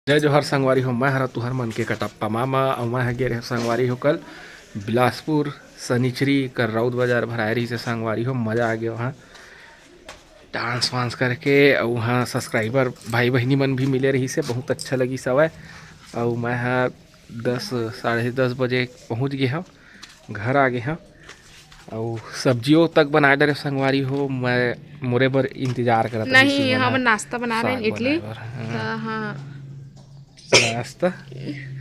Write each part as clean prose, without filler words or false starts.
जय जोहर संगवारी हो। मैं हरा तुहर मन के कटप्पा मामा और मैं गे रहे संगवारी हो कल बिलासपुर सनिचरी कर राउत बाजार भराए रही से संगवारी हो। मज़ा आ गया वहाँ डांस वांस करके और वहाँ सब्सक्राइबर भाई बहनी मन भी मिले रही से बहुत अच्छा लगी सवय। और मैं हाँ 10 साढ़े 10 बजे पहुँच गए हूँ, घर आ गए हूँ और सब्जियों तक बनाए डरे संगवारी हो। मैं मोरे बर इंतजार करत नहीं, हम नाश्ता बना रहे हैं इडली। हाँ नाश्ता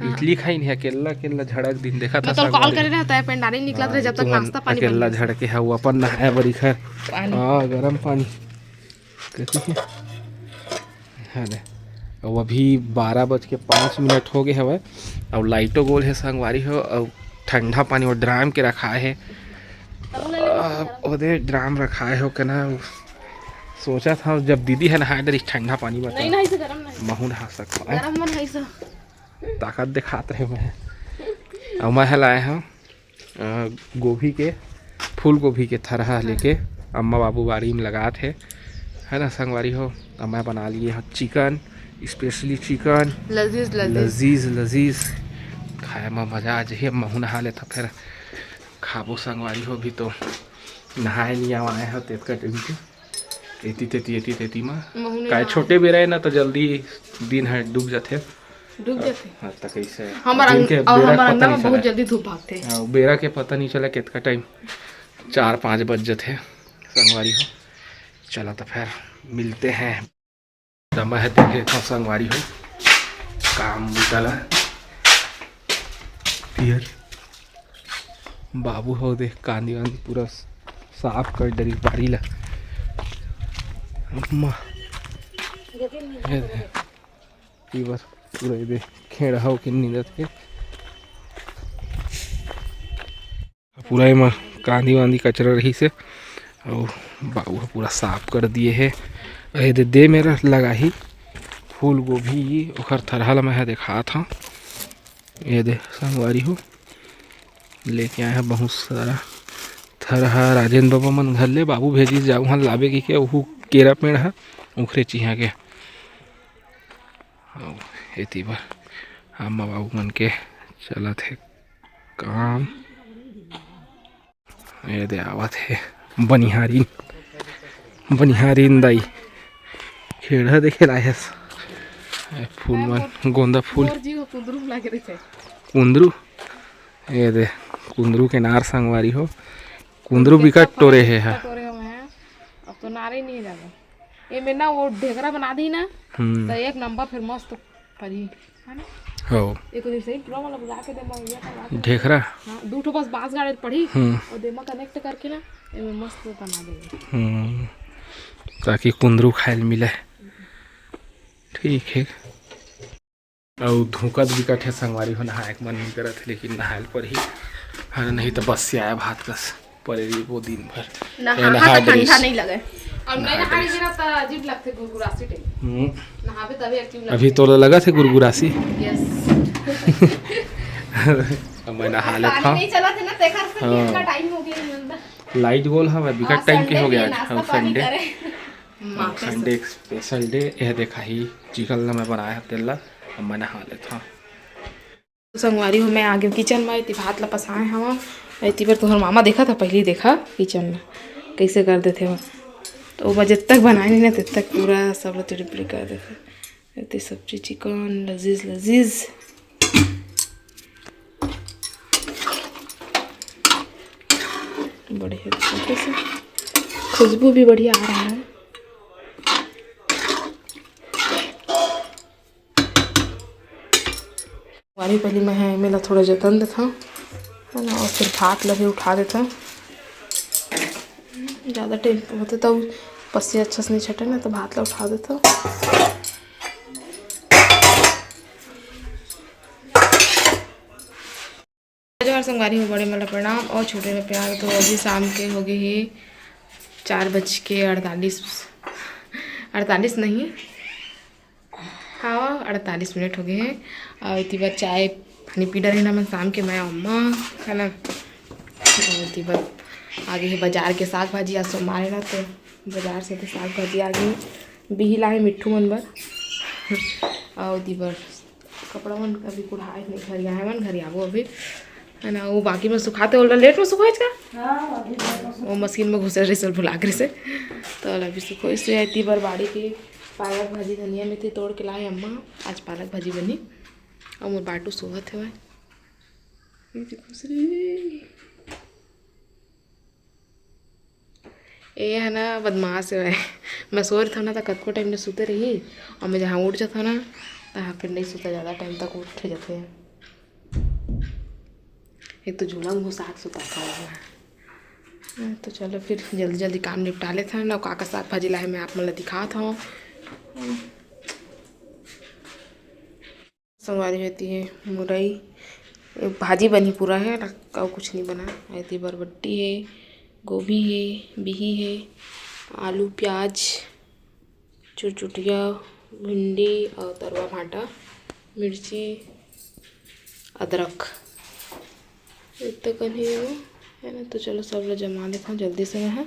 इडली खाई नहीं अकेला अकेला झड़क दिन देखा था। मैं तो कॉल करे रहता है पेंडारी निकलत रहे जब तक नाश्ता पानी बन अकेला गया झड़के है वो अपन नहाया बरी खैर हाँ गरम पानी है ने। और अभी 12:05 हो गए हवे और लाइटो गोल है संगवारी हो और ठंडा पानी और ड्राम के रखा है। ओदे ड्राम रखा है हो के ना सोचा था जब दीदी है नहाए डर ठंडा पानी में नहीं नहीं से गरम नहीं महू नहा सकता है गरम मन है से ताकत दिखाते रहे मैं। और मैं लाए हैं गोभी के फूल गोभी के थरहा लेके अम्मा बाबू बाड़ी में लगा थे है ना संगवारी हो। और मैं बना लिए हैं चिकन, स्पेशली चिकन लजीज लजीज लजीज खाए में मज़ा आ जाए। महू नहा लेता फिर खाबो संगवारी हो। भी तो नहाए नहीं आए हैं तेत का टीम के एती में काय छोटे भी रहे ना तो जल्दी दिन है डूब जाते हाँ तक ऐसे हमारा बहुत जल्दी धूप भागते हैं। बेरा के पता नहीं चला कितना टाइम 4-5 बज जाते संगवारी हो। चला तो फिर मिलते हैं समय देखे तो संगवारी हो काम निकला फिर बाबू हो देख कांदी वांदी पूरा साफ कर डरी बारी ला पूरा दे खेड़ा हो के नींद के पूरा में कांदी वांदी कचरा रही से और बाबू पूरा साफ कर दिए है। दे दे मेरा लगा ही फूल गोभी ओखर थरहा ला मैं देखा था। ये दे संगवारी हो लेके आए हैं बहुत सारा थरहा। राजेंद्र बाबा मन घर ले बाबू भेजी जाऊ हाँ लावे की के वह केरा पेड़ है उखरे चिहा के एती बार अम्मा बाबू मन के चलत है काम। ये दे आवत है बनिहारीन दाई खेड़ा देखे लाए फूल मन गोंदा फूल कुंदरू। ये दे कुंदरू के नार संगवारी हो कुंदरू बिकट टोरे है अब तो नारे नहीं जाएगा ये में ना वो ढेकरा बना दी ना तो एक नंबर फिर मस्त पड़ी है ना हो एक दिन सही पूरा मतलब लगा के दे ढेकरा हां दो ठो बस बांस गाड़े पड़ी और देमा कनेक्ट करके ना ये मस्त बना देंगे ताकि कुंदरू खाए मिले। ठीक है और धुकत बिकट है संगवारी हो नहाए मन नहीं करत है लेकिन नहायल पर ही हाँ नहीं तो बस से आया भात कस पड़े रही वो दिन भर नहा ठंडा नहीं लगे और मैं नहाई जरा त अजीब लगते गुरगुरासी टाइप नहावे तभी एक्टिव लगते। अभी तो लगा थे गुरगुरासी यस मैं नहा लेता नहीं चला थे ना देखा कितना टाइम हो गया लाइट गोल हवा बिकट टाइम के हो गया संडे संडे स्पेशल डे यह देखा ही चिकन ला मैं बनाया तेला मैं नहा लेता संगवारी हो। मैं आगे किचन में भात ला पसाए हवा इतनी बार तुहर मामा देखा था पहले देखा किचन में कैसे कर देते हो तो वो जब तक बनाए नहीं ना तब तक पूरा सब तिड़पड़ी कर देते इतनी सब्जी चिकन लजीज लजीज बढ़िया तरीके से खुशबू भी बढ़िया आ रहा है। वाली पहले मैं मेरा थोड़ा जतन देता है ना और फिर भात लगे उठा देता ज़्यादा टाइम होते तो पस्सी अच्छा से नहीं छटे ना तो भात ला उठा देता। जो संगवारी हो बड़े मतलब प्रणाम और छोटे में प्यार। तो अभी शाम के हो गए ही 4:48 नहीं हाँ 48 मिनट हो गए हैं और इतनी बार चाय पानी पी रही ना मैं शाम के मैं अम्मा है ना। इतनी बार आगे है बाजार के साग भाजी आज सोमवार है ना तो बाजार से तो साग भाजी आ गई बिही लाए मिट्ठू मन बर और दीबर कपड़ा मन अभी कुढ़ाए नहीं घर आए मन घर आबो अभी है ना। वो बाकी में सुखाते हो लेट में सुखाए का वो मशीन में घुसे रही सब भुला कर से तो अभी सुखो से आती बार बाड़ी के पालक भाजी धनिया में थी तोड़ के लाए अम्मा। आज पालक भाजी बनी और मोर बाटू सोहत है ये है ना बदमाश है। मैं सो रही था ना तो कतको टाइम में सोते रही और मैं जहाँ उठ जाता ना तो फिर नहीं सोता ज़्यादा टाइम तक उठ जाते हैं। एक तो झूला में साग सुता था तो चलो फिर जल्दी जल्दी काम निपटा लेते हैं ना। काका साग भाजी लाए मैं आप मतलब दिखा था संगवारी होती है मुरई भाजी बनी पूरा है और कुछ नहीं बना। ऐसी बरबट्टी है गोभी है बिही है आलू प्याज चुटचुटिया भिंडी और तरवा भाटा मिर्ची अदरक इतना कहीं है ना। तो चलो सब लोग जमा लेता हूँ जल्दी से यहाँ।